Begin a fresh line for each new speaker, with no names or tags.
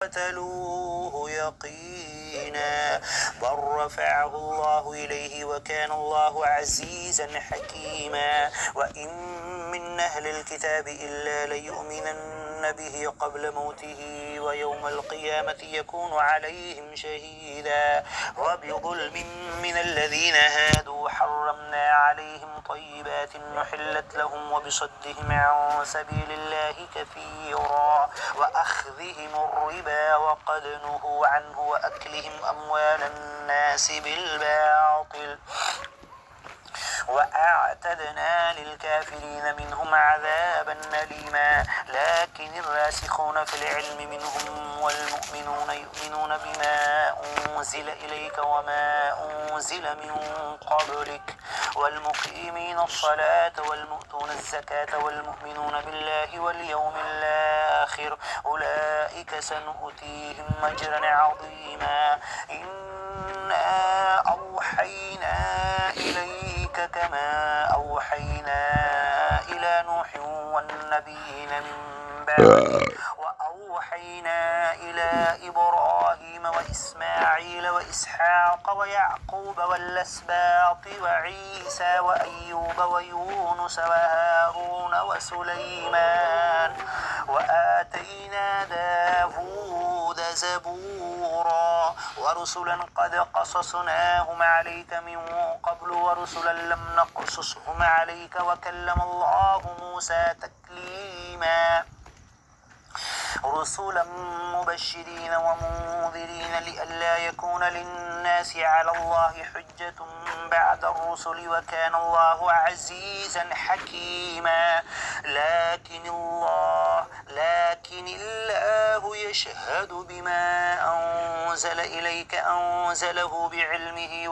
قتلوه يقينا بل رفعه الله إليه وكان الله عزيزا حكيما وإن من أهل الكتاب إلا ليؤمنن به قبل موته ويوم القيامة يكون عليهم شهيدا وبظلم من الذين هادوا حرمنا عليهم طيبات نحلت لهم وبصدهم عن سبيل الله كثيرا وأخذهم الربا وقد نهوا عنه وأكلهم أموال الناس بالباطل وأعتدنا للكافرين منهم عذابا أليما لكن الراسخون في العلم منهم والمؤمنون يؤمنون بما أنزل إليك وما أنزل من قبلك والمقيمين الصلاة والمؤتون الزكاة والمؤمنون بالله واليوم الآخر أولئك سنؤتيهم أجرا عظيما إنا أوحينا إليك كما أوحينا إلى نوح والنبيين من بعده وأوحينا إلى إبراهيم وإسماعيل وإسحاق ويعقوب والأسباط وعيسى وأيوب ويونس وهارون وسليمان وآتينا داود زبورا ورسلا قد قصصناهم عليك من قبل ورسلا لم نقصصهم عليك وكلم الله موسى تكليما رسلا مبشرين ومنذرين لئلا يكون للناس على الله حجة بعد الرسل وكان الله عزيزا حكيما لكن الله يشهد بما أنزل إليك أنزله بعلمه